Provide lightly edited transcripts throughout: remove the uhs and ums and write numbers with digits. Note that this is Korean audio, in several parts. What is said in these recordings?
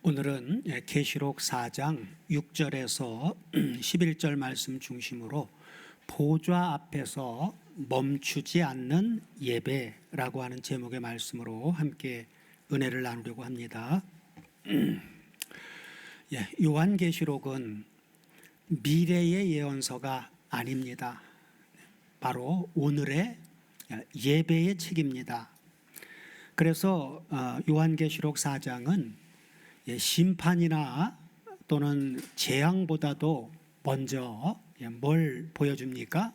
오늘은 계시록 4장 6절에서 11절 말씀 중심으로 보좌 앞에서 멈추지 않는 예배라고 하는 제목의 말씀으로 함께 은혜를 나누려고 합니다. 요한계시록은 미래의 예언서가 아닙니다. 바로 오늘의 예배의 책입니다. 그래서 요한계시록 4장은 심판이나 또는 재앙보다도 먼저 뭘 보여줍니까?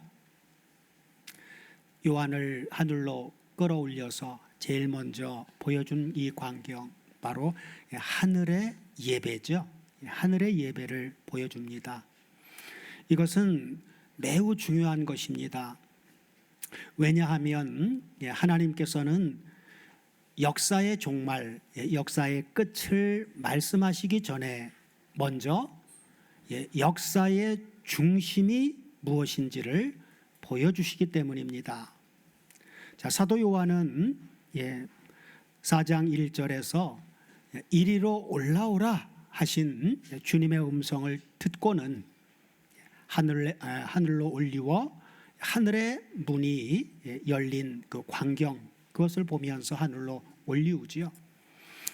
요한을 하늘로 끌어올려서 제일 먼저 보여준 이 광경, 바로 하늘의 예배죠. 하늘의 예배를 보여줍니다. 이것은 매우 중요한 것입니다. 왜냐하면 하나님께서는 역사의 종말, 역사의 끝을 말씀하시기 전에 먼저 역사의 중심이 무엇인지를 보여주시기 때문입니다. 자, 사도 요한은 4장 1절에서 이리로 올라오라 하신 주님의 음성을 듣고는 하늘로 올리워 하늘의 문이 열린 그 광경, 그것을 보면서 하늘로 올리우지요.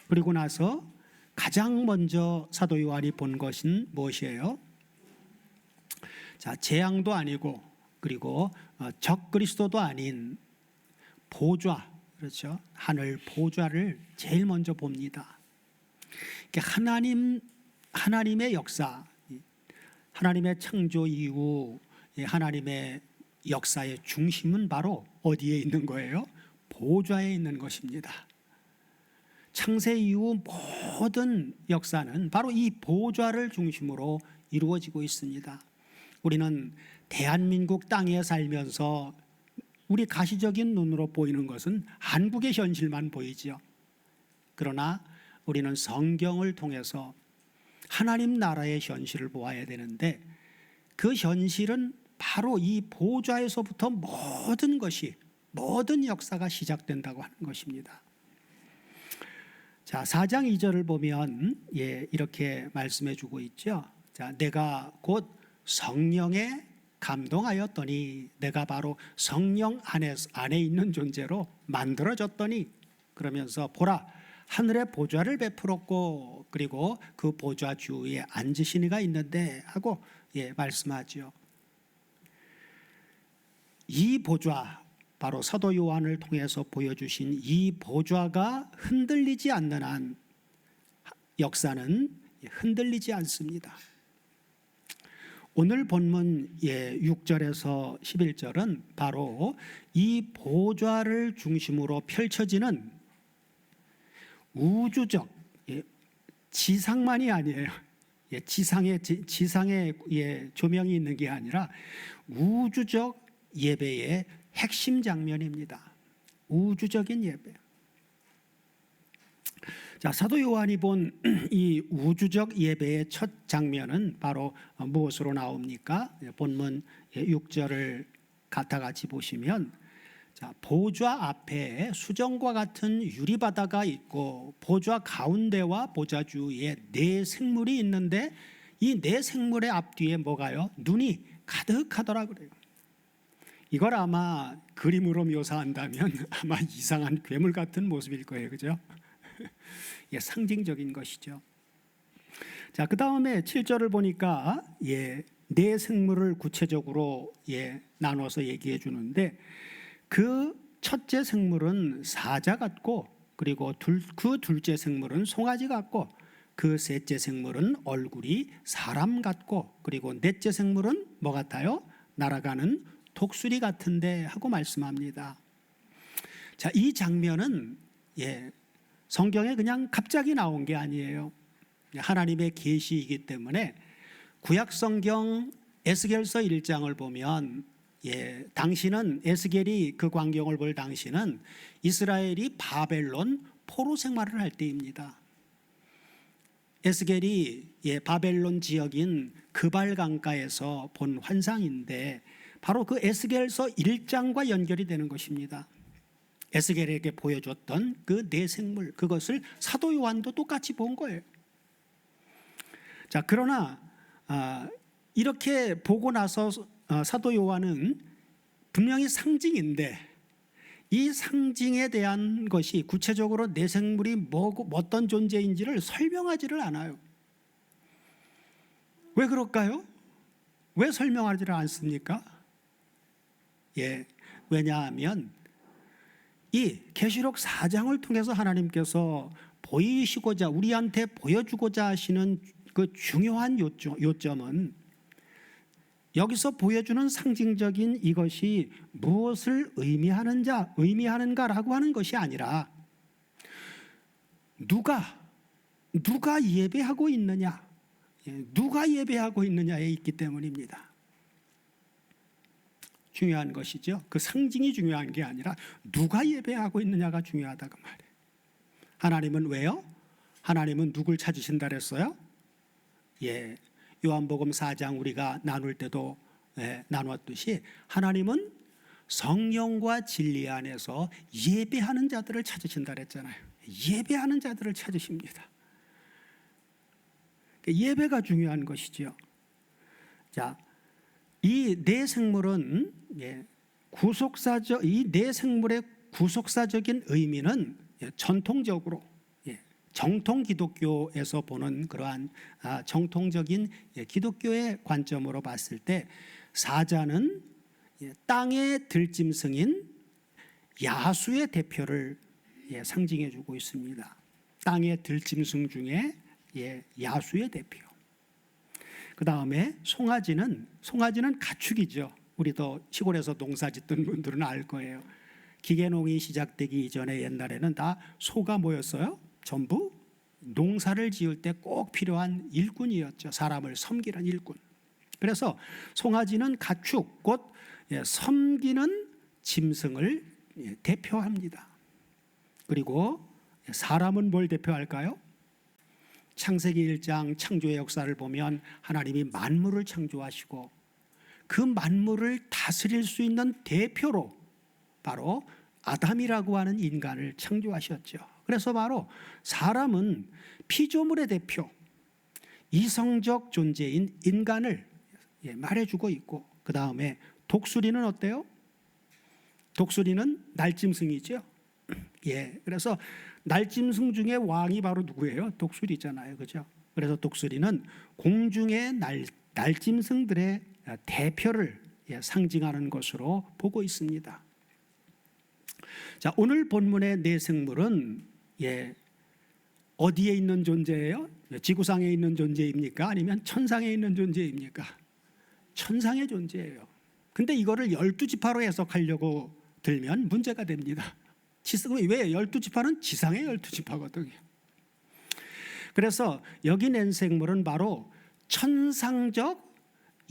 그리고 나서 가장 먼저 사도 요한이 본 것은 무엇이에요? 자, 재앙도 아니고 그리고 적 그리스도도 아닌 보좌, 그렇죠? 하늘 보좌를 제일 먼저 봅니다. 하나님의 역사, 하나님의 창조 이후 하나님의 역사의 중심은 바로 어디에 있는 거예요? 보좌에 있는 것입니다. 창세 이후 모든 역사는 바로 이 보좌를 중심으로 이루어지고 있습니다. 우리는 대한민국 땅에 살면서 우리 가시적인 눈으로 보이는 것은 한국의 현실만 보이죠. 그러나 우리는 성경을 통해서 하나님 나라의 현실을 보아야 되는데, 그 현실은 바로 이 보좌에서부터 모든 역사가 시작된다고 하는 것입니다. 자, 4장 2절을 보면 이렇게 말씀해 주고 있죠. 자, 내가 곧 성령에 감동하였더니, 내가 바로 성령 안에 있는 존재로 만들어졌더니, 그러면서 보라, 하늘의 보좌를 베풀었고 그리고 그 보좌 주위에 앉으신 이가 있는데 하고 말씀하죠. 이 보좌, 바로 사도 요한을 통해서 보여주신 이 보좌가 흔들리지 않는 한 역사는 흔들리지 않습니다. 오늘 본문 6절에서 11절은 바로 이 보좌를 중심으로 펼쳐지는 우주적, 지상만이 아니에요. 지상에 조명이 있는 게 아니라 우주적 예배의 핵심 장면입니다. 우주적인 예배. 자, 사도 요한이 본 이 우주적 예배의 첫 장면은 바로 무엇으로 나옵니까? 본문 6절을 같이 보시면, 자, 보좌 앞에 수정과 같은 유리바다가 있고 보좌 가운데와 보좌 주위에 네 생물이 있는데, 이 네 생물의 앞뒤에 뭐가요? 눈이 가득하더라 그래요. 이걸 아마 그림으로 묘사한다면 아마 이상한 괴물 같은 모습일 거예요. 그죠? 상징적인 것이죠. 자, 그 다음에 7절을 보니까 네 생물을 구체적으로 나눠서 얘기해 주는데, 그 첫째 생물은 사자 같고, 그리고 그 둘째 생물은 송아지 같고, 그 셋째 생물은 얼굴이 사람 같고, 그리고 넷째 생물은 뭐 같아요? 날아가는 독수리 같은데 하고 말씀합니다. 자, 이 장면은 성경에 그냥 갑자기 나온 게 아니에요. 하나님의 계시이기 때문에 구약 성경 에스겔서 1장을 보면 당시는, 에스겔이 그 광경을 볼 당시는 이스라엘이 바벨론 포로 생활을 할 때입니다. 에스겔이 바벨론 지역인 그발 강가에서 본 환상인데, 바로 그 에스겔서 1장과 연결이 되는 것입니다. 에스겔에게 보여줬던 그 네 생물, 그것을 사도 요한도 똑같이 본 거예요. 자, 그러나 이렇게 보고 나서 사도 요한은 분명히 상징인데 이 상징에 대한 것이 구체적으로 내 생물이 뭐고 어떤 존재인지를 설명하지를 않아요. 왜 그럴까요? 왜 설명하지를 않습니까? 왜냐하면 이 계시록 4장을 통해서 하나님께서 보이시고자 우리한테 보여주고자 하시는 그 중요한 요점은 여기서 보여주는 상징적인 이것이 무엇을 의미하는가라고 하는 것이 아니라 누가 예배하고 있느냐, 누가 예배하고 있느냐에 있기 때문입니다. 중요한 것이죠. 그 상징이 중요한 게 아니라 누가 예배하고 있느냐가 중요하다 그 말이에요. 하나님은 왜요? 하나님은 누굴 찾으신다 그랬어요? 요한복음 4장 우리가 나눌 때도 나누었듯이 하나님은 성령과 진리 안에서 예배하는 자들을 찾으신다 그랬잖아요. 예배하는 자들을 찾으십니다. 예배가 중요한 것이죠. 자, 이 내 생물은 이 내 생물의 구속사적인 의미는 전통적으로 정통 기독교에서 보는 그러한 정통적인 기독교의 관점으로 봤을 때 사자는 땅의 들짐승인 야수의 대표를 상징해 주고 있습니다. 땅의 들짐승 중에 야수의 대표. 그 다음에 송아지는 가축이죠. 우리도 시골에서 농사 짓던 분들은 알 거예요. 기계농이 시작되기 이전에 옛날에는 다 소가 뭐였어요? 전부 농사를 지을 때 꼭 필요한 일꾼이었죠. 사람을 섬기는 일꾼. 그래서 송아지는 가축, 곧 섬기는 짐승을 대표합니다. 그리고 사람은 뭘 대표할까요? 창세기 1장 창조의 역사를 보면 하나님이 만물을 창조하시고 그 만물을 다스릴 수 있는 대표로 바로 아담이라고 하는 인간을 창조하셨죠. 그래서 바로 사람은 피조물의 대표, 이성적 존재인 인간을 말해주고 있고, 그 다음에 독수리는 어때요? 독수리는 날짐승이죠. 그래서 날짐승 중에 왕이 바로 누구예요? 독수리잖아요, 그죠? 그래서 독수리는 공중의 날짐승들의 대표를 상징하는 것으로 보고 있습니다. 자, 오늘 본문의 내 생물은 어디에 있는 존재예요? 지구상에 있는 존재입니까? 아니면 천상에 있는 존재입니까? 천상의 존재예요. 근데 이거를 12지파로 해석하려고 들면 문제가 됩니다. 왜? 12지파는 지상의 12지파거든요. 그래서 여기 낸 생물은 바로 천상적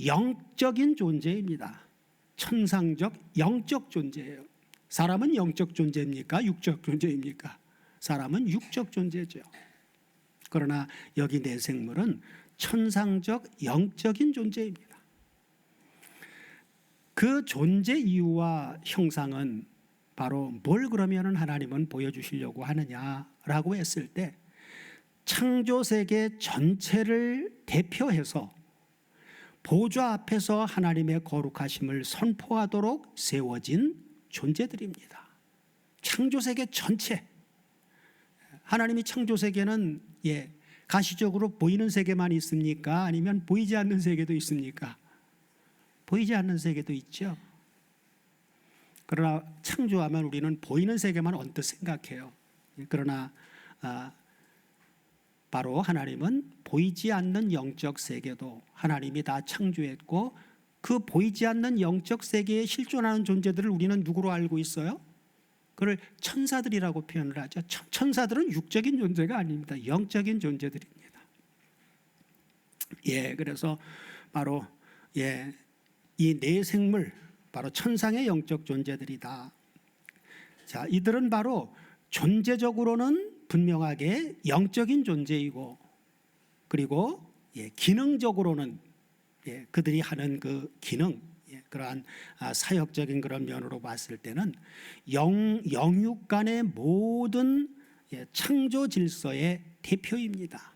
영적인 존재입니다. 천상적 영적 존재예요. 사람은 영적 존재입니까? 육적 존재입니까? 사람은 육적 존재죠. 그러나 여기 내 생물은 천상적 영적인 존재입니다. 그 존재 이유와 형상은 바로 뭘 그러면 하나님은 보여주시려고 하느냐라고 했을 때 창조세계 전체를 대표해서 보좌 앞에서 하나님의 거룩하심을 선포하도록 세워진 존재들입니다. 창조세계 전체. 하나님이 창조세계는 가시적으로 보이는 세계만 있습니까? 아니면 보이지 않는 세계도 있습니까? 보이지 않는 세계도 있죠. 그러나 창조하면 우리는 보이는 세계만 언뜻 생각해요. 그러나 바로 하나님은 보이지 않는 영적 세계도 하나님이 다 창조했고 그 보이지 않는 영적 세계에 실존하는 존재들을 우리는 누구로 알고 있어요? 그걸 천사들이라고 표현을 하죠. 천사들은 육적인 존재가 아닙니다. 영적인 존재들입니다. 그래서 바로 이 네 생물 바로 천상의 영적 존재들이다. 자, 이들은 바로 존재적으로는 분명하게 영적인 존재이고 그리고 기능적으로는 그들이 하는 그 기능 그러한 사역적인 그런 면으로 봤을 때는 영육 간의 모든 창조 질서의 대표입니다.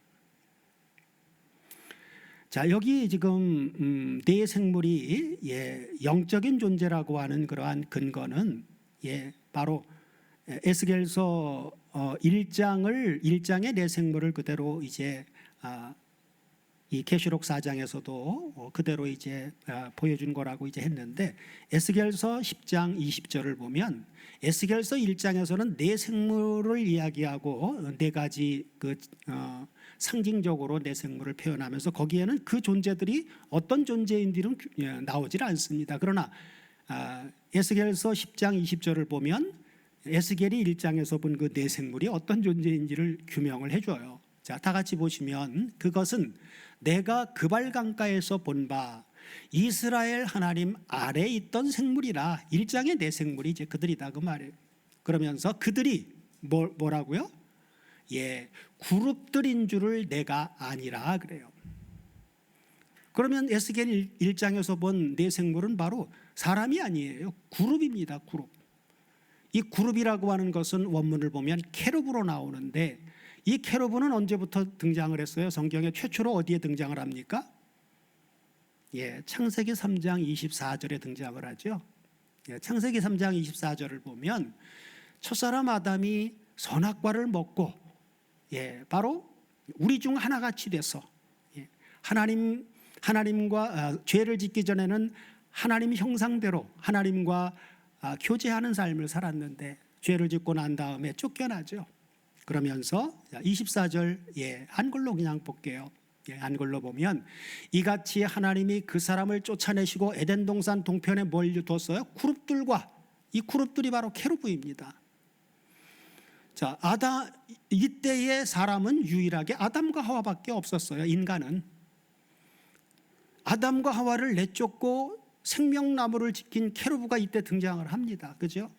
자, 여기 지금 네 생물이 영적인 존재라고 하는 그러한 근거는 바로 에스겔서 1장의 네 생물을 그대로 이제 이 계시록 4장에서도 그대로 이제 보여준 거라고 이제 했는데, 에스겔서 10장 20절을 보면 에스겔서 1장에서는 네 생물을 이야기하고 네 가지 상징적으로 네 생물을 표현하면서 거기에는 그 존재들이 어떤 존재인지는 나오질 않습니다. 그러나 에스겔서 10장 20절을 보면 에스겔이 1장에서 본 그 네 생물이 어떤 존재인지를 규명을 해줘요. 자, 다 같이 보시면 그것은 내가 그발강가에서 본 바 이스라엘 하나님 아래에 있던 생물이라. 1장의 네 생물이 이제 그들이다 그 말이에요. 그러면서 그들이 뭐라고요? 그룹들인 줄을 내가 아니라 그래요. 그러면 에스겔 1장에서 본 네 생물은 바로 사람이 아니에요. 그룹입니다. 그룹. 이 그룹이라고 하는 것은 원문을 보면 케루브로 나오는데, 이 케루브는 언제부터 등장을 했어요? 성경에 최초로 어디에 등장을 합니까? 창세기 3장 24절에 등장을 하죠. 창세기 3장 24절을 보면 첫사람 아담이 선악과를 먹고 바로 우리 중 하나같이 돼서 하나님과 죄를 짓기 전에는 하나님 형상대로 하나님과 교제하는 삶을 살았는데 죄를 짓고 난 다음에 쫓겨나죠. 그러면서 24절 한글로 그냥 볼게요. 한글로 보면 이같이 하나님이 그 사람을 쫓아내시고 에덴 동산 동편에 뭘 뒀어요? 그룹들과, 이 그룹들이 바로 케루브입니다. 자, 이때의 사람은 유일하게 아담과 하와밖에 없었어요. 인간은 아담과 하와를 내쫓고 생명나무를 지킨 케루브가 이때 등장을 합니다. 그죠?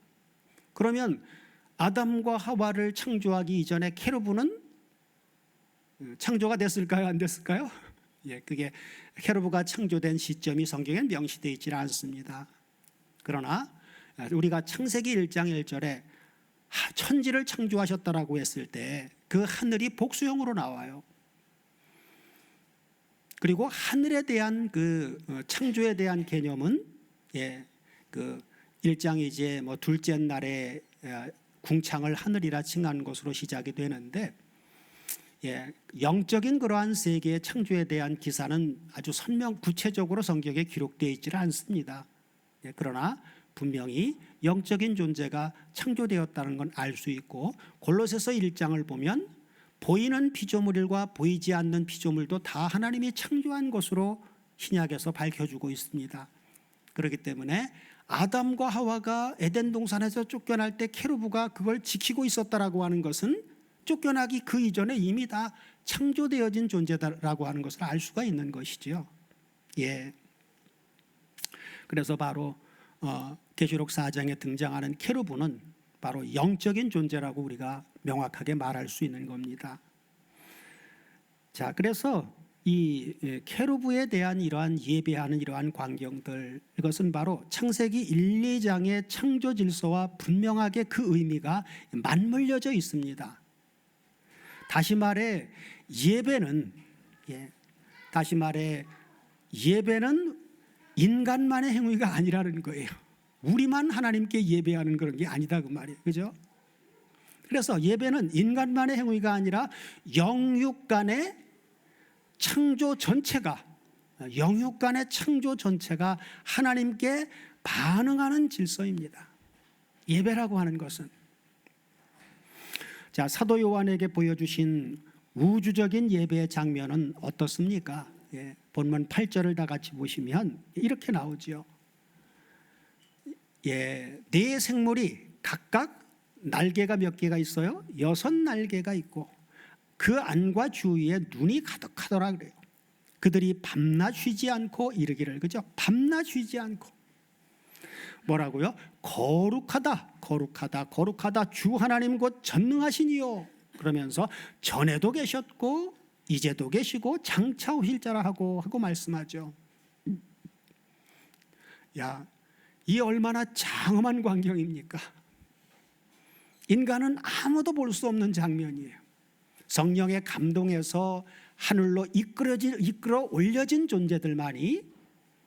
그러면 아담과 하와를 창조하기 이전에 케루브는 창조가 됐을까요? 안 됐을까요? 그게 케루브가 창조된 시점이 성경에 명시되어 있지 않습니다. 그러나 우리가 창세기 1장 1절에 천지를 창조하셨다라고 했을 때 그 하늘이 복수형으로 나와요. 그리고 하늘에 대한 그 창조에 대한 개념은 그 1장 이제 둘째 날에 궁창을 하늘이라 칭한 것으로 시작이 되는데, 영적인 그러한 세계의 창조에 대한 기사는 아주 구체적으로 성경에 기록되어 있지는 않습니다. 그러나 분명히 영적인 존재가 창조되었다는 건 알 수 있고, 골로새서 1장을 보면 보이는 피조물과 보이지 않는 피조물도 다 하나님이 창조한 것으로 신약에서 밝혀주고 있습니다. 그렇기 때문에 아담과 하와가 에덴 동산에서 쫓겨날 때 케루브가 그걸 지키고 있었다라고 하는 것은 쫓겨나기 그 이전에 이미 다 창조되어진 존재다라고 하는 것을 알 수가 있는 것이죠. 그래서 바로 계시록 4장에 등장하는 케루브는 바로 영적인 존재라고 우리가 명확하게 말할 수 있는 겁니다. 자, 그래서 이 케루브에 대한 이러한 예배하는 이러한 광경들, 이것은 바로 창세기 1, 2장의 창조 질서와 분명하게 그 의미가 맞물려져 있습니다. 다시 말해 예배는 인간만의 행위가 아니라는 거예요. 우리만 하나님께 예배하는 그런 게 아니다 그 말이에요. 그죠? 그래서 예배는 인간만의 행위가 아니라 영육 간의 창조 전체가 하나님께 반응하는 질서입니다. 예배라고 하는 것은. 자, 사도 요한에게 보여주신 우주적인 예배의 장면은 어떻습니까? 본문 8절을 다 같이 보시면 이렇게 나오죠. 네 생물이 각각 날개가 몇 개가 있어요? 6날개가 있고 그 안과 주위에 눈이 가득하더라 그래요. 그들이 밤낮 쉬지 않고 이르기를, 그죠? 밤낮 쉬지 않고 뭐라고요? 거룩하다, 거룩하다, 거룩하다 주 하나님 곧 전능하시니요. 그러면서 전에도 계셨고 이제도 계시고 장차 오실 자라 하고 말씀하죠. 이 얼마나 장엄한 광경입니까? 인간은 아무도 볼 수 없는 장면이에요. 성령의 감동에서 하늘로 이끌어 올려진 존재들만이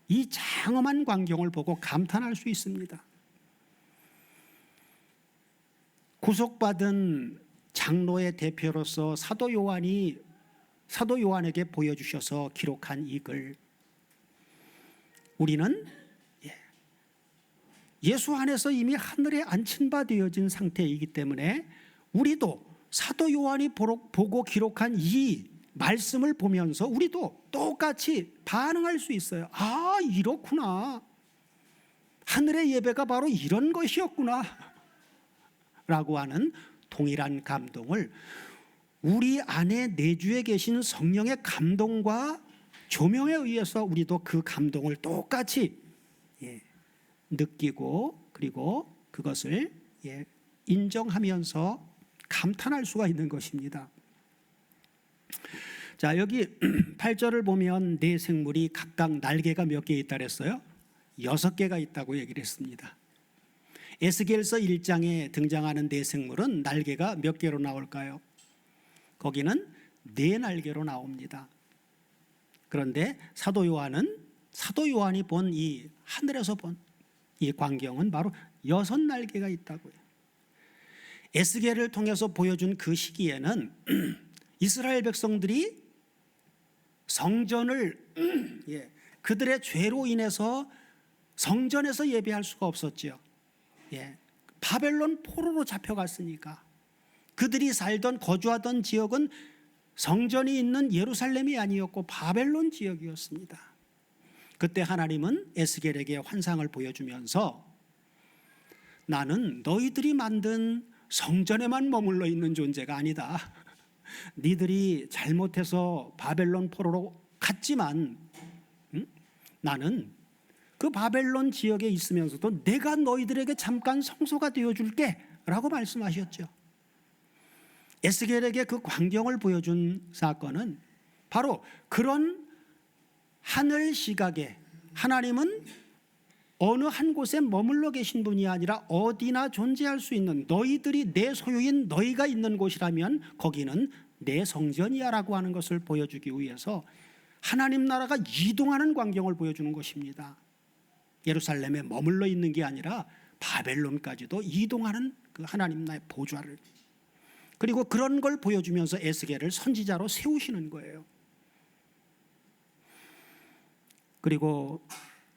이 장엄한 광경을 보고 감탄할 수 있습니다. 구속받은 장로의 대표로서 사도 요한에게 보여주셔서 기록한 이 글, 우리는 예수 안에서 이미 하늘에 앉힌 바 되어진 상태이기 때문에 우리도 사도 요한이 보고 기록한 이 말씀을 보면서 우리도 똑같이 반응할 수 있어요. 아, 이렇구나. 하늘의 예배가 바로 이런 것이었구나 라고 하는 동일한 감동을 우리 안에 내주에 계신 성령의 감동과 조명에 의해서 우리도 그 감동을 똑같이 느끼고 그리고 그것을 인정하면서 감탄할 수가 있는 것입니다. 자, 여기 8절을 보면 네 생물이 각각 날개가 몇 개 있다 그랬어요? 6개가 있다고 얘기를 했습니다. 에스겔서 1장에 등장하는 네 생물은 날개가 몇 개로 나올까요? 거기는 4날개로 나옵니다. 그런데 사도 요한이 본 이 하늘에서 본 이 광경은 바로 6날개가 있다고요. 에스겔을 통해서 보여준 그 시기에는 이스라엘 백성들이 성전을 그들의 죄로 인해서 성전에서 예배할 수가 없었죠. 바벨론 포로로 잡혀갔으니까. 그들이 살던 거주하던 지역은 성전이 있는 예루살렘이 아니었고 바벨론 지역이었습니다. 그때 하나님은 에스겔에게 환상을 보여주면서 나는 너희들이 만든 성전에만 머물러 있는 존재가 아니다. 니들이 잘못해서 바벨론 포로로 갔지만 나는 그 바벨론 지역에 있으면서도 내가 너희들에게 잠깐 성소가 되어줄게 라고 말씀하셨죠. 에스겔에게 그 광경을 보여준 사건은 바로 그런 하늘 시각에 하나님은 어느 한 곳에 머물러 계신 분이 아니라 어디나 존재할 수 있는 너희들이 내 소유인 너희가 있는 곳이라면 거기는 내 성전이야 라고 하는 것을 보여주기 위해서 하나님 나라가 이동하는 광경을 보여주는 것입니다. 예루살렘에 머물러 있는 게 아니라 바벨론까지도 이동하는 그 하나님 나라의 보좌를, 그리고 그런 걸 보여주면서 에스겔을 선지자로 세우시는 거예요. 그리고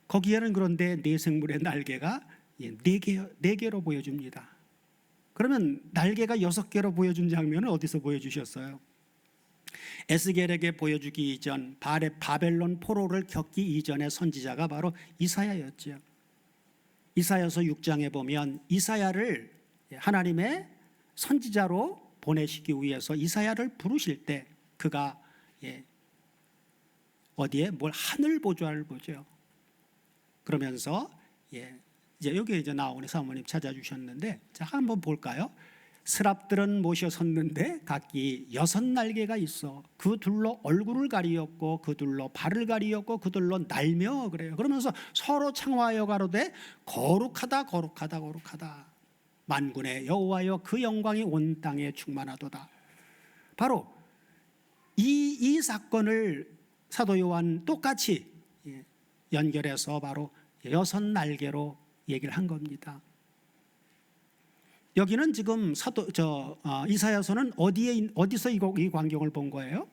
거기에는 그런데 네 생물의 날개가 4개로 보여줍니다. 그러면 날개가 6개로 보여준 장면은 어디서 보여주셨어요? 에스겔에게 보여주기 이전 바벨론 포로를 겪기 이전의 선지자가 바로 이사야였죠. 이사야서 6장에 보면 이사야를 하나님의 선지자로 보내시기 위해서 이사야를 부르실 때 그가 어디에 하늘 보좌를 보죠. 그러면서 이제 여기 이제 나오는 사모님 찾아주셨는데, 자 한번 볼까요? 스랍들은 모셔 섰는데 각기 6날개가 있어 그 둘로 얼굴을 가리었고 그 둘로 발을 가리었고 그 둘로 날며 그래요. 그러면서 서로 창화하여 가로되 거룩하다 거룩하다 거룩하다 만군의 여호와여 그 영광이 온 땅에 충만하도다. 바로 이 사건을 사도 요한 똑같이 연결해서 바로 6날개로 얘기를 한 겁니다. 여기는 지금 이사야서는 어디서 이 광경을 본 거예요?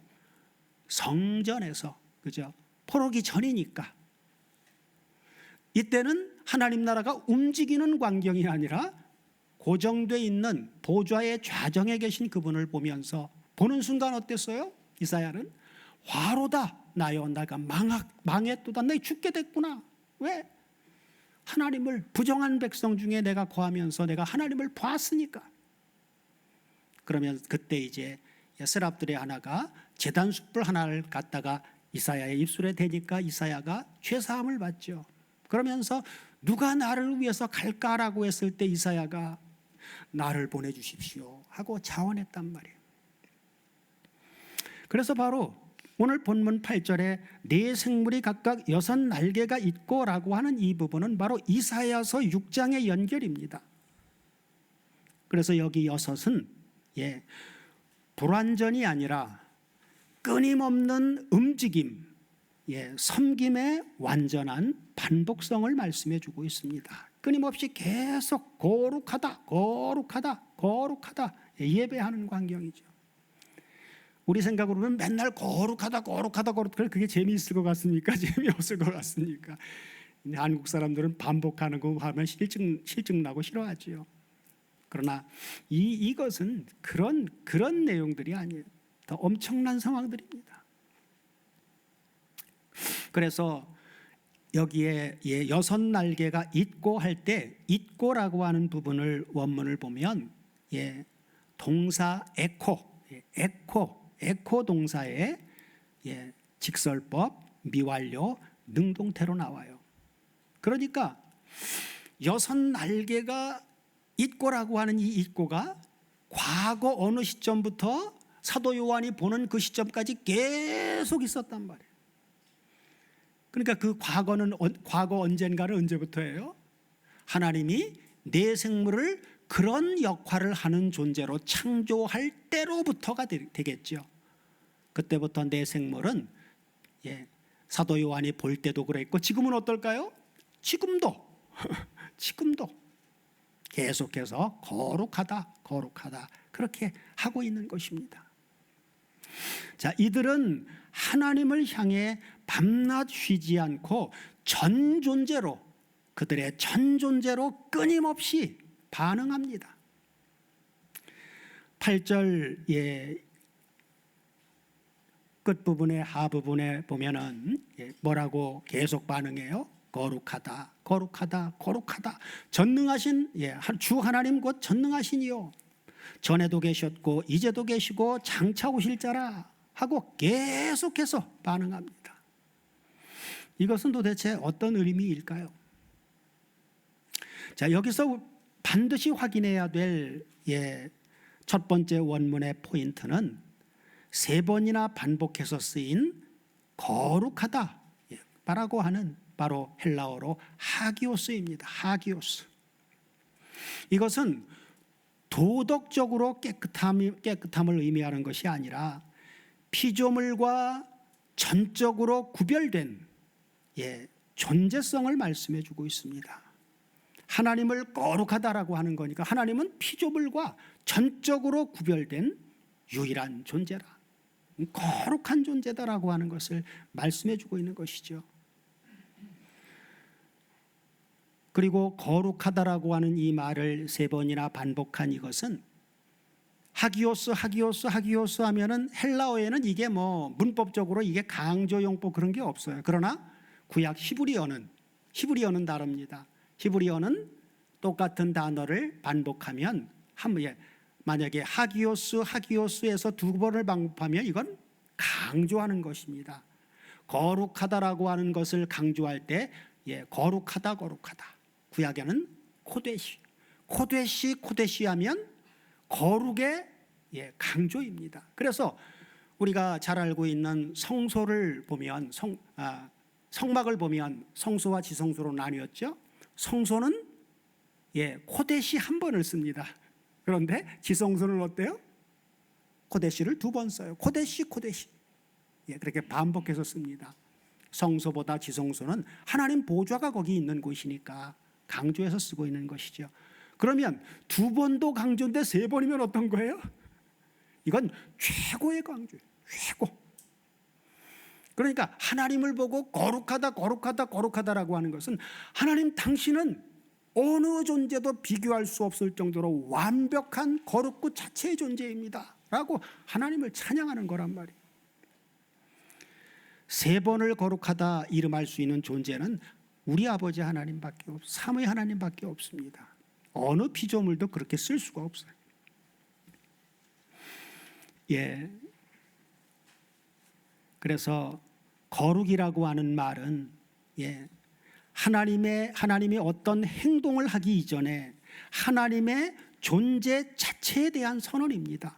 성전에서, 그죠? 포로기 전이니까. 이때는 하나님 나라가 움직이는 광경이 아니라 고정되어 있는 보좌의 좌정에 계신 그분을 보면서 보는 순간 어땠어요? 이사야는 화로다 나여 내가 망했도다 내 죽게 됐구나. 왜? 하나님을 부정한 백성 중에 내가 거하면서 내가 하나님을 봤으니까. 그러면 그때 이제 스랍들의 하나가 제단 숯불 하나를 갖다가 이사야의 입술에 대니까 이사야가 죄사함을 받죠. 그러면서 누가 나를 위해서 갈까라고 했을 때 이사야가 나를 보내주십시오 하고 자원했단 말이에요. 그래서 바로 오늘 본문 8절에 네 생물이 각각 6날개가 있고 라고 하는 이 부분은 바로 이사야서 6장의 연결입니다. 그래서 여기 6은 불완전이 아니라 끊임없는 움직임, 섬김의 완전한 반복성을 말씀해 주고 있습니다. 끊임없이 계속 거룩하다, 거룩하다, 거룩하다 예배하는 광경이죠. 우리 생각으로 보면 맨날 거룩하다, 거룩하다, 거룩하다, 그게 재미있을 것 같습니까? 재미없을 것 같습니까? 한국 사람들은 반복하는 거 하면 실증 나고 싫어하지요. 그러나 이것은 그런 내용들이 아니에요. 더 엄청난 상황들입니다. 그래서 여기에 여섯 날개가 있고 할 때 있고라고 하는 부분을 원문을 보면 동사 에코 동사의 직설법, 미완료, 능동태로 나와요. 그러니까 여섯 날개가 있고라고 하는 이 있고가 과거 어느 시점부터 사도 요한이 보는 그 시점까지 계속 있었단 말이에요. 그러니까 그 과거 언젠가는 언제부터예요? 하나님이 내 생물을 그런 역할을 하는 존재로 창조할 때로부터가 되겠죠. 그때부터 내 생물은 사도 요한이 볼 때도 그랬고 지금은 어떨까요? 지금도 계속해서 거룩하다 그렇게 하고 있는 것입니다. 자, 이들은 하나님을 향해 밤낮 쉬지 않고 전 존재로, 그들의 전 존재로 끊임없이 반응합니다. 8절 끝부분에 하부분에 보면은 뭐라고 계속 반응해요? 거룩하다, 거룩하다, 거룩하다. 전능하신 주 하나님 곧 전능하시니요. 전에도 계셨고 이제도 계시고 장차 오실 자라 하고 계속해서 반응합니다. 이것은 도대체 어떤 의미일까요? 자, 여기서 반드시 확인해야 될 첫 번째 원문의 포인트는 세 번이나 반복해서 쓰인 거룩하다 라고 하는 바로 헬라어로 하기오스입니다. 하기오스. 이것은 도덕적으로 깨끗함을 의미하는 것이 아니라 피조물과 전적으로 구별된 존재성을 말씀해 주고 있습니다. 하나님을 거룩하다라고 하는 거니까 하나님은 피조물과 전적으로 구별된 유일한 존재라, 거룩한 존재다라고 하는 것을 말씀해 주고 있는 것이죠. 그리고 거룩하다라고 하는 이 말을 세 번이나 반복한 이것은 하기오스 하면은 헬라어에는 이게 문법적으로 이게 강조용법 그런 게 없어요. 그러나 구약 히브리어는 다릅니다. 히브리어는 똑같은 단어를 반복하면 만약에 하기오스에서 두 번을 반복하면 이건 강조하는 것입니다. 거룩하다라고 하는 것을 강조할 때 거룩하다. 구약에는 코데시 하면 거룩의 강조입니다. 그래서 우리가 잘 알고 있는 성소를 보면 성막을 보면 성소와 지성소로 나뉘었죠. 성소는 코데시 한 번을 씁니다. 그런데 지성소는 어때요? 코데시를 두 번 써요. 코데시 그렇게 반복해서 씁니다. 성소보다 지성소는 하나님 보좌가 거기 있는 곳이니까 강조해서 쓰고 있는 것이죠. 그러면 두 번도 강조인데 세 번이면 어떤 거예요? 이건 최고의 강조예요. 최고. 그러니까 하나님을 보고 거룩하다라고 하는 것은 하나님 당신은 어느 존재도 비교할 수 없을 정도로 완벽한 거룩구 자체의 존재입니다 라고 하나님을 찬양하는 거란 말이에요. 세 번을 거룩하다 이름할 수 있는 존재는 우리 아버지 하나님밖에 삼위 하나님밖에 없습니다. 어느 피조물도 그렇게 쓸 수가 없어요. 그래서 거룩이라고 하는 말은 하나님이 어떤 행동을 하기 이전에 하나님의 존재 자체에 대한 선언입니다.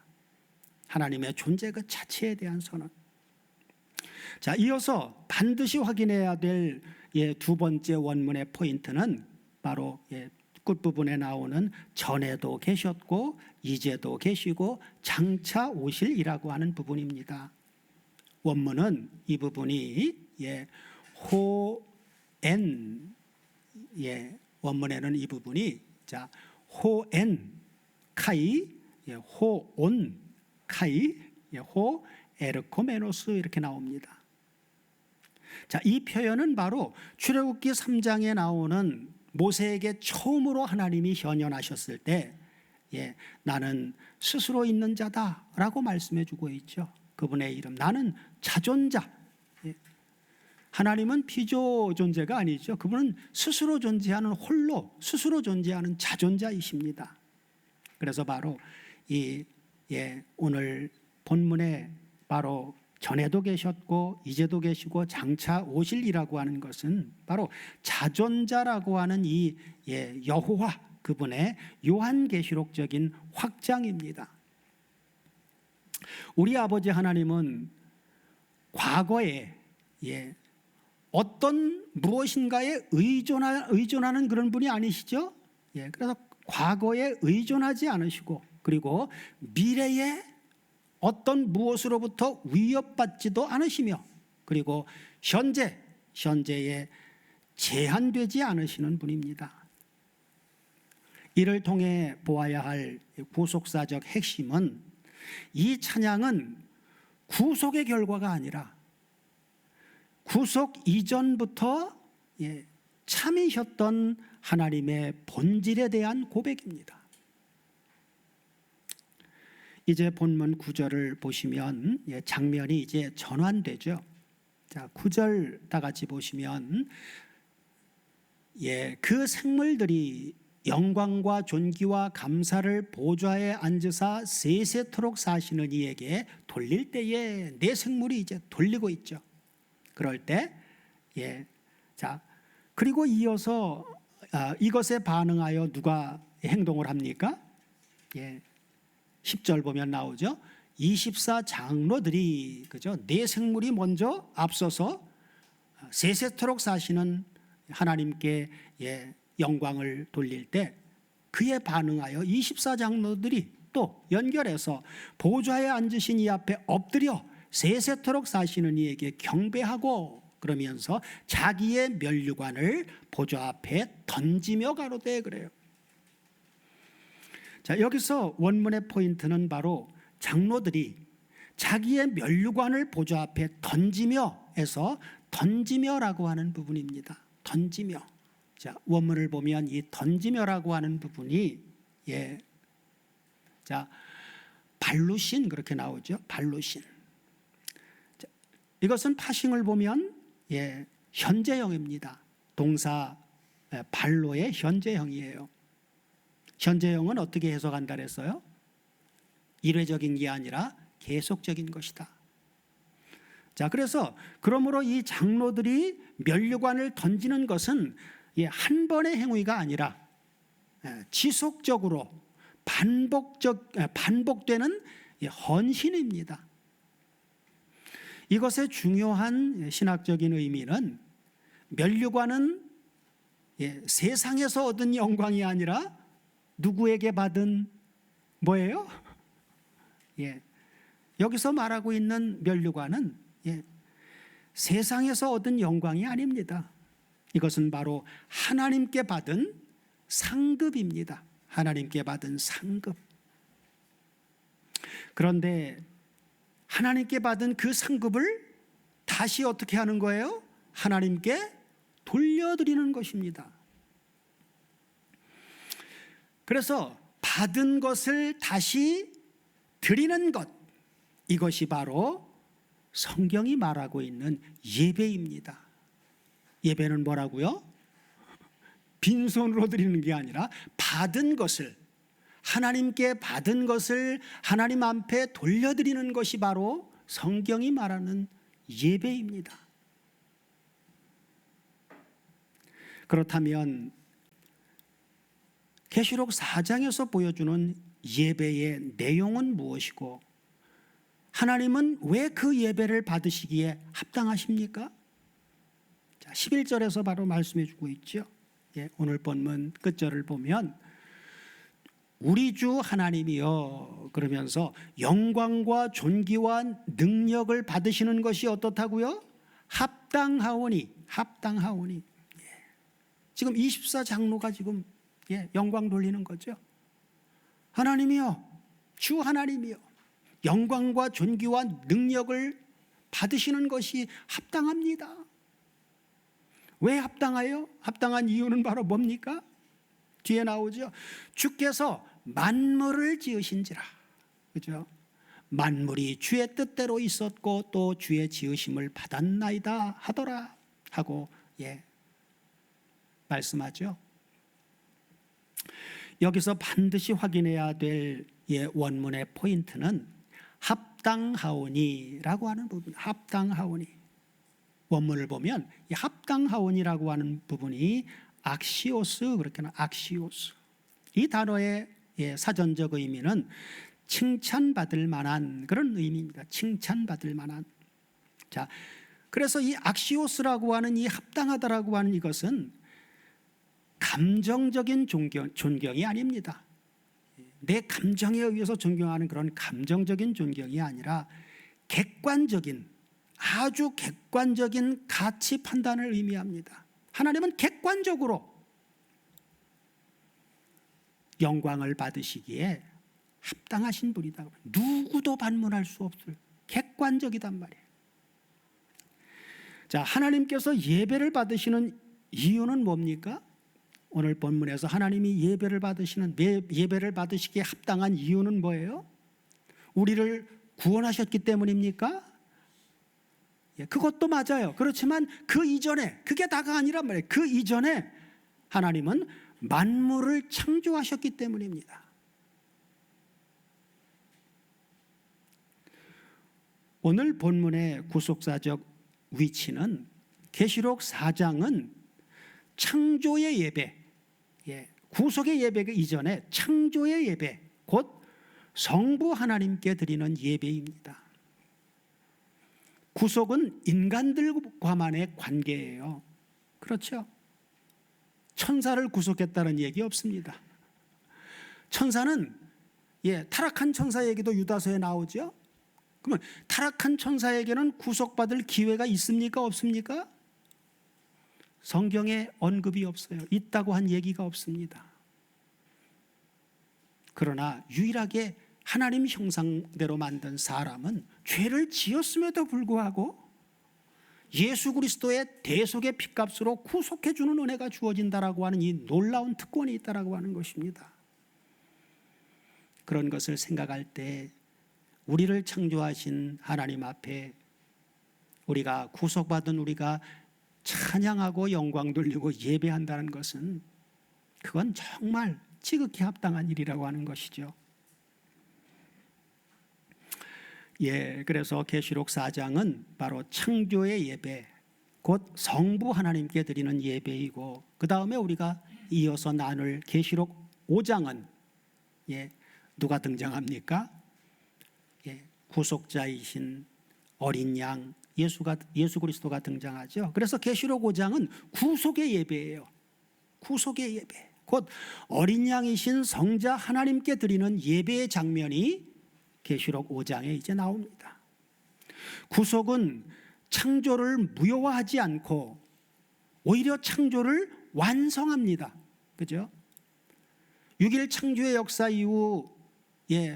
하나님의 존재 그 자체에 대한 선언. 자, 이어서 반드시 확인해야 될 두 번째 원문의 포인트는 바로 끝부분에 나오는 전에도 계셨고 이제도 계시고 장차 오실이라고 하는 부분입니다. 원문은 이 부분이 호엔, 원문에는 이 부분이 호엔 카이, 호온 카이, 호 에르코메노스 이렇게 나옵니다. 자, 이 표현은 바로 출애굽기 3장에 나오는 모세에게 처음으로 하나님이 현현하셨을 때 나는 스스로 있는 자다라고 말씀해 주고 있죠. 그분의 이름, 나는 자존자. 하나님은 피조 존재가 아니죠. 그분은 스스로 존재하는 홀로 스스로 존재하는 자존자이십니다. 그래서 바로 이 오늘 본문에 바로 전에도 계셨고 이제도 계시고 장차 오실이라고 하는 것은 바로 자존자라고 하는 이 여호와, 그분의 요한계시록적인 확장입니다. 우리 아버지 하나님은 과거에 어떤 무엇인가에 의존하는 그런 분이 아니시죠? 그래서 과거에 의존하지 않으시고, 그리고 미래에 어떤 무엇으로부터 위협받지도 않으시며, 그리고 현재에 제한되지 않으시는 분입니다. 이를 통해 보아야 할 구속사적 핵심은, 이 찬양은 구속의 결과가 아니라 구속 이전부터 참이셨던 하나님의 본질에 대한 고백입니다. 이제 본문 9절을 보시면 장면이 이제 전환되죠. 자, 9절 다 같이 보시면 그 생물들이 영광과 존귀와 감사를 보좌에 앉으사 세세토록 사시는 이에게 돌릴 때에 내 생물이 이제 돌리고 있죠. 그럴 때 자, 그리고 이어서 이것에 반응하여 누가 행동을 합니까? 10절 보면 나오죠. 24장로들이, 그죠? 네 생물이 먼저 앞서서 세세토록 사시는 하나님께 영광을 돌릴 때, 그에 반응하여 24장로들이 또 연결해서 보좌에 앉으신 이 앞에 엎드려 세세토록 사시는 이에게 경배하고, 그러면서 자기의 면류관을 보좌 앞에 던지며 가로되, 그래요. 자, 여기서 원문의 포인트는 바로 장로들이 자기의 면류관을 보좌 앞에 던지며에서 던지며라고 하는 부분입니다. 던지며. 자, 원문을 보면 이 던지며라고 하는 부분이 자, 발루신 그렇게 나오죠. 발루신. 자, 이것은 파싱을 보면 현재형입니다. 동사 발로의 현재형이에요. 현재형은 어떻게 해석한다 그랬어요? 일회적인 게 아니라 계속적인 것이다. 자, 그래서 그러므로 이 장로들이 면류관을 던지는 것은 한 번의 행위가 아니라 지속적으로 반복되는 헌신입니다. 이것의 중요한 신학적인 의미는, 면류관은 세상에서 얻은 영광이 아니라 누구에게 받은 뭐예요? 여기서 말하고 있는 면류관은 세상에서 얻은 영광이 아닙니다. 이것은 바로 하나님께 받은 상급입니다. 하나님께 받은 상급. 그런데 하나님께 받은 그 상급을 다시 어떻게 하는 거예요? 하나님께 돌려드리는 것입니다. 그래서 받은 것을 다시 드리는 것, 이것이 바로 성경이 말하고 있는 예배입니다. 예배는 뭐라고요? 빈손으로 드리는 게 아니라 받은 것을, 하나님께 받은 것을 하나님 앞에 돌려드리는 것이 바로 성경이 말하는 예배입니다. 그렇다면 계시록 4장에서 보여주는 예배의 내용은 무엇이고, 하나님은 왜 그 예배를 받으시기에 합당하십니까? 자, 11절에서 바로 말씀해 주고 있죠. 오늘 본문 끝절을 보면 우리 주 하나님이여 그러면서 영광과 존귀와 능력을 받으시는 것이 어떻다고요? 합당하오니. 지금 24장로가 지금 영광 돌리는 거죠. 하나님이여, 주 하나님이여, 영광과 존귀와 능력을 받으시는 것이 합당합니다. 왜 합당하여? 합당한 이유는 바로 뭡니까? 뒤에 나오죠. 주께서 만물을 지으신지라. 그죠? 만물이 주의 뜻대로 있었고 또 주의 지으심을 받았나이다 하더라 하고 말씀하죠. 여기서 반드시 확인해야 될 원문의 포인트는 합당하오니라고 하는 부분. 합당하오니. 원문을 보면 이 합당하오니라고 하는 부분이 악시오스, 그렇게는 악시오스. 이 단어의 사전적 의미는 칭찬받을 만한 그런 의미입니다. 칭찬받을 만한. 자, 그래서 이 악시오스라고 하는 이 합당하다라고 하는 이것은 감정적인 존경이 아닙니다. 내 감정에 의해서 존경하는 그런 감정적인 존경이 아니라 객관적인, 아주 객관적인 가치 판단을 의미합니다. 하나님은 객관적으로 영광을 받으시기에 합당하신 분이다. 누구도 반문할 수 없을 객관적이단 말이에요. 자, 하나님께서 예배를 받으시는 이유는 뭡니까? 오늘 본문에서 하나님이 예배를 받으시기에 합당한 이유는 뭐예요? 우리를 구원하셨기 때문입니까? 그것도 맞아요. 그렇지만 그 이전에, 그게 다가 아니란 말이에요. 그 이전에 하나님은 만물을 창조하셨기 때문입니다. 오늘 본문의 구속사적 위치는 계시록 4장은 창조의 예배, 구속의 예배가 이전에 창조의 예배, 곧 성부 하나님께 드리는 예배입니다. 구속은 인간들과만의 관계예요. 그렇죠? 천사를 구속했다는 얘기 없습니다. 천사는 타락한 천사 얘기도 유다서에 나오죠. 그러면 타락한 천사에게는 구속받을 기회가 있습니까? 없습니까? 성경에 언급이 없어요. 있다고 한 얘기가 없습니다. 그러나 유일하게 하나님 형상대로 만든 사람은 죄를 지었음에도 불구하고 예수 그리스도의 대속의 핏값으로 구속해 주는 은혜가 주어진다라고 하는 이 놀라운 특권이 있다라고 하는 것입니다. 그런 것을 생각할 때 우리를 창조하신 하나님 앞에 우리가 구속받은 우리가 찬양하고 영광 돌리고 예배한다는 것은 그건 정말 지극히 합당한 일이라고 하는 것이죠. 그래서 계시록 4장은 바로 창조의 예배, 곧 성부 하나님께 드리는 예배이고, 그 다음에 우리가 이어서 나눌 계시록 5장은 누가 등장합니까? 구속자이신 어린 양 예수 그리스도가 등장하죠. 그래서 계시록 5장은 구속의 예배예요. 구속의 예배, 곧 어린 양이신 성자 하나님께 드리는 예배의 장면이 계시록 5장에 이제 나옵니다. 구속은 창조를 무효화하지 않고 오히려 창조를 완성합니다. 그죠? 6일 창조의 역사 이후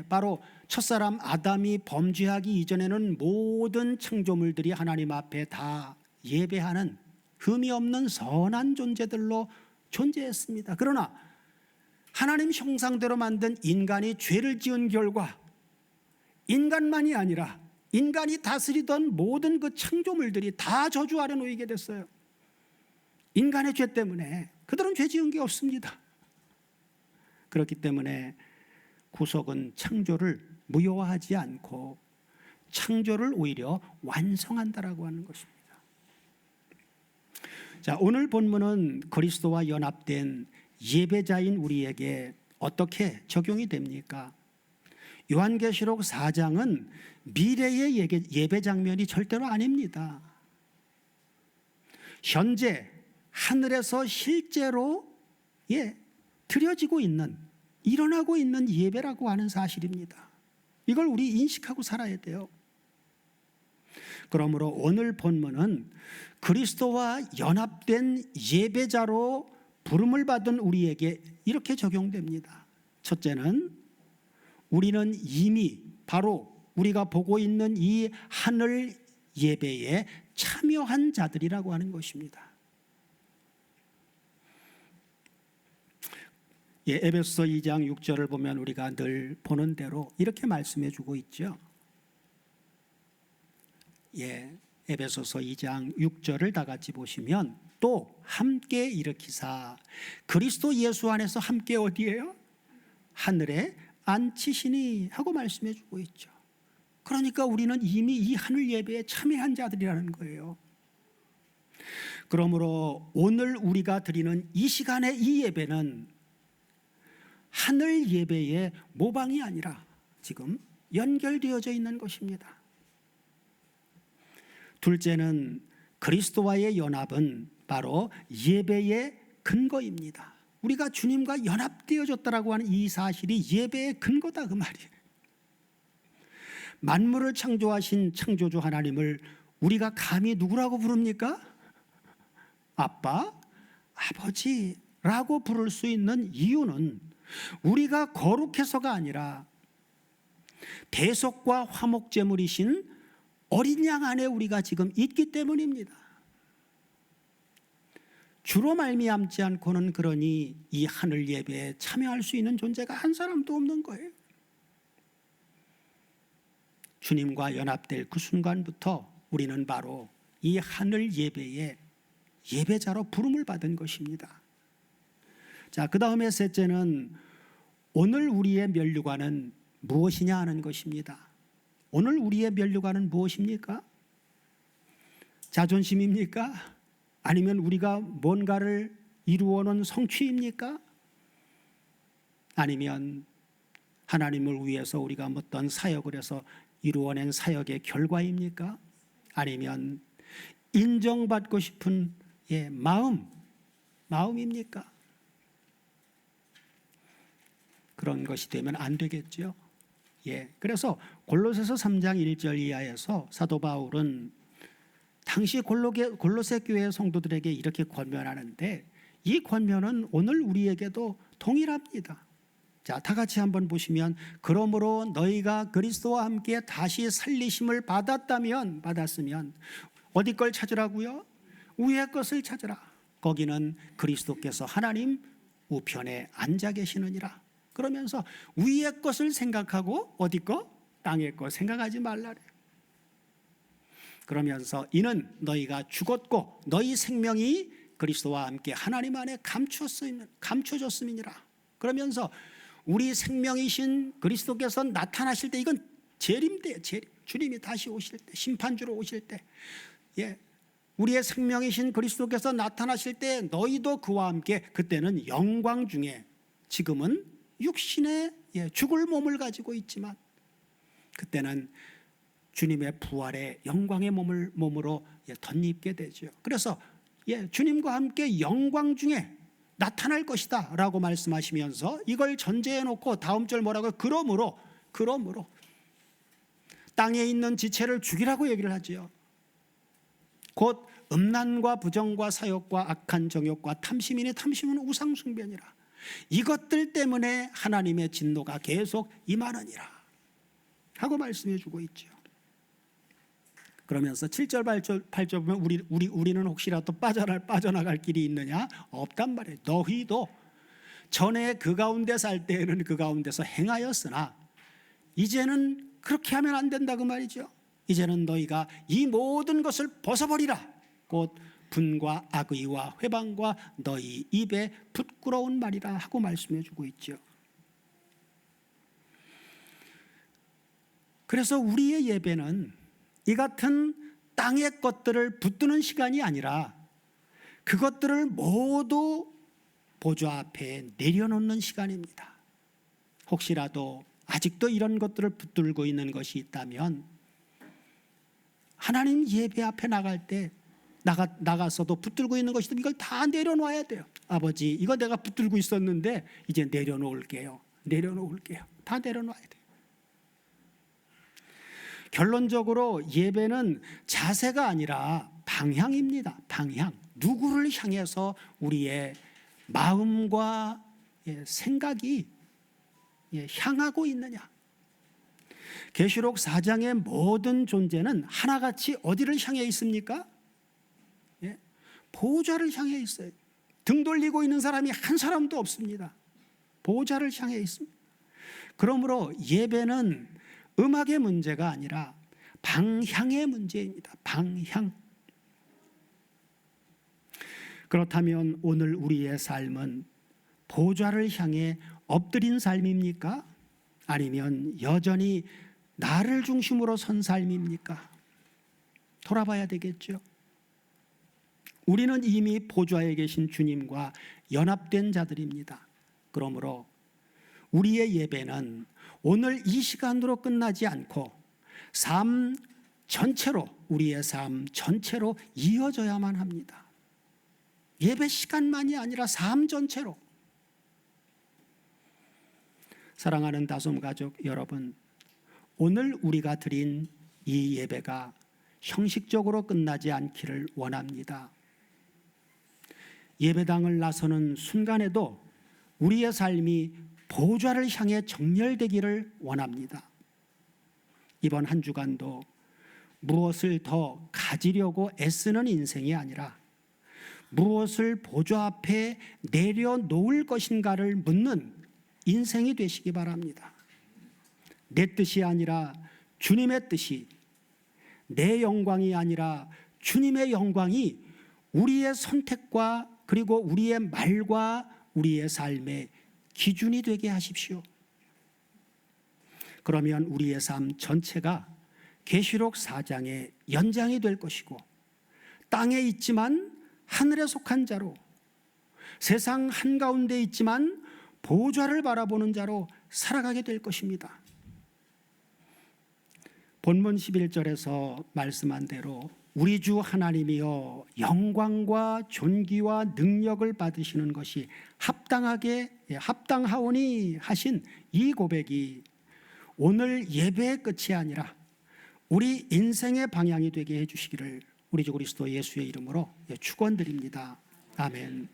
바로 첫사람 아담이 범죄하기 이전에는 모든 창조물들이 하나님 앞에 다 예배하는 흠이 없는 선한 존재들로 존재했습니다. 그러나 하나님 형상대로 만든 인간이 죄를 지은 결과 인간만이 아니라 인간이 다스리던 모든 그 창조물들이 다 저주 아래 놓이게 됐어요. 인간의 죄 때문에. 그들은 죄 지은 게 없습니다. 그렇기 때문에 구속은 창조를 무효화하지 않고 창조를 오히려 완성한다라고 하는 것입니다. 자, 오늘 본문은 그리스도와 연합된 예배자인 우리에게 어떻게 적용이 됩니까? 요한계시록 4장은 미래의 예배 장면이 절대로 아닙니다. 현재 하늘에서 실제로 드려지고 있는 일어나고 있는 예배라고 하는 사실입니다. 이걸 우리 인식하고 살아야 돼요. 그러므로 오늘 본문은 그리스도와 연합된 예배자로 부름을 받은 우리에게 이렇게 적용됩니다. 첫째는 우리는 이미 바로 우리가 보고 있는 이 하늘 예배에 참여한 자들이라고 하는 것입니다. 에베소서 2장 6절을 보면 우리가 늘 보는 대로 이렇게 말씀해 주고 있죠. 에베소서 2장 6절을 다 같이 보시면 또 함께 일으키사 그리스도 예수 안에서 함께 어디예요? 하늘에 앉히시니 하고 말씀해 주고 있죠. 그러니까 우리는 이미 이 하늘 예배에 참여한 자들이라는 거예요. 그러므로 오늘 우리가 드리는 이 시간의 이 예배는 하늘 예배의 모방이 아니라 지금 연결되어져 있는 것입니다. 둘째는 그리스도와의 연합은 바로 예배의 근거입니다. 우리가 주님과 연합되어졌다라고 하는 이 사실이 예배의 근거다 그 말이에요. 만물을 창조하신 창조주 하나님을 우리가 감히 누구라고 부릅니까? 아빠, 아버지라고 부를 수 있는 이유는 우리가 거룩해서가 아니라 대속과 화목제물이신 어린 양 안에 우리가 지금 있기 때문입니다. 주로 말미암지 않고는 그러니 이 하늘 예배에 참여할 수 있는 존재가 한 사람도 없는 거예요. 주님과 연합될 그 순간부터 우리는 바로 이 하늘 예배의 예배자로 부름을 받은 것입니다. 자, 그 다음에 셋째는 오늘 우리의 면류관은 무엇이냐 하는 것입니다. 오늘 우리의 면류관은 무엇입니까? 자존심입니까? 아니면 우리가 뭔가를 이루어놓은 성취입니까? 아니면 하나님을 위해서 우리가 어떤 사역을 해서 이루어낸 사역의 결과입니까? 아니면 인정받고 싶은 마음입니까? 그런 것이 되면 안 되겠죠. 그래서 골로새서 3장 1절 이하에서 사도 바울은 당시 골로새 교회 성도들에게 이렇게 권면하는데 이 권면은 오늘 우리에게도 동일합니다. 자, 다 같이 한번 보시면 그러므로 너희가 그리스도와 함께 다시 살리심을 받았으면 어디 걸 찾으라고요? 위의 것을 찾으라. 거기는 그리스도께서 하나님 우편에 앉아 계시느니라. 그러면서 위의 것을 생각하고 어디 거? 땅의 거 생각하지 말라래. 그러면서 이는 너희가 죽었고 너희 생명이 그리스도와 함께 하나님 안에 감춰졌음이니라. 그러면서 우리 생명이신 그리스도께서 나타나실 때 이건 재림 때, 주님이 다시 오실 때, 심판주로 오실 때, 우리의 생명이신 그리스도께서 나타나실 때 너희도 그와 함께 그때는 영광 중에 지금은 육신의 죽을 몸을 가지고 있지만 그때는 주님의 부활의 영광의 몸으로 덧입게 되죠. 그래서 주님과 함께 영광 중에 나타날 것이다 라고 말씀하시면서 이걸 전제해 놓고 다음 절 뭐라고요? 그러므로 땅에 있는 지체를 죽이라고 얘기를 하지요. 곧 음란과 부정과 사욕과 악한 정욕과 탐심이니 탐심은 우상숭배니라. 이것들 때문에 하나님의 진노가 계속 임하느니라 하고 말씀해 주고 있죠. 그러면서 7절 8절 보면 우리는 혹시라도 빠져나갈 길이 있느냐? 없단 말이에요. 너희도 전에 그 가운데 살 때에는 그 가운데서 행하였으나 이제는 그렇게 하면 안 된다 그 말이죠. 이제는 너희가 이 모든 것을 벗어버리라. 곧 분과 악의와 회방과 너희 입에 부끄러운 말이라 하고 말씀해 주고 있죠. 그래서 우리의 예배는 이 같은 땅의 것들을 붙드는 시간이 아니라 그것들을 모두 보좌 앞에 내려놓는 시간입니다. 혹시라도 아직도 이런 것들을 붙들고 있는 것이 있다면 하나님 예배 앞에 나갈 때 나가서도 붙들고 있는 것이든 이걸 다 내려놓아야 돼요. 아버지, 이거 내가 붙들고 있었는데 이제 내려놓을게요. 내려놓을게요. 다 내려놔야 돼요. 결론적으로 예배는 자세가 아니라 방향입니다. 방향. 누구를 향해서 우리의 마음과 생각이 향하고 있느냐. 계시록 4장의 모든 존재는 하나같이 어디를 향해 있습니까? 보좌를 향해 있어요. 등 돌리고 있는 사람이 한 사람도 없습니다. 보좌를 향해 있습니다. 그러므로 예배는 음악의 문제가 아니라 방향의 문제입니다. 방향. 그렇다면 오늘 우리의 삶은 보좌를 향해 엎드린 삶입니까? 아니면 여전히 나를 중심으로 선 삶입니까? 돌아봐야 되겠죠. 우리는 이미 보좌에 계신 주님과 연합된 자들입니다. 그러므로 우리의 예배는 오늘 이 시간으로 끝나지 않고 삶 전체로, 우리의 삶 전체로 이어져야만 합니다. 예배 시간만이 아니라 삶 전체로. 사랑하는 다솜 가족 여러분, 오늘 우리가 드린 이 예배가 형식적으로 끝나지 않기를 원합니다. 예배당을 나서는 순간에도 우리의 삶이 보좌를 향해 정렬되기를 원합니다. 이번 한 주간도 무엇을 더 가지려고 애쓰는 인생이 아니라 무엇을 보좌 앞에 내려놓을 것인가를 묻는 인생이 되시기 바랍니다. 내 뜻이 아니라 주님의 뜻이, 내 영광이 아니라 주님의 영광이 우리의 선택과 그리고 우리의 말과 우리의 삶의 기준이 되게 하십시오. 그러면 우리의 삶 전체가 계시록 4장의 연장이 될 것이고, 땅에 있지만 하늘에 속한 자로, 세상 한가운데 있지만 보좌를 바라보는 자로 살아가게 될 것입니다. 본문 11절에서 말씀한 대로 우리 주 하나님이여 영광과 존귀와 능력을 받으시는 것이 합당하오니 하신 이 고백이 오늘 예배의 끝이 아니라 우리 인생의 방향이 되게 해주시기를 우리 주 그리스도 예수의 이름으로 축원드립니다. 아멘.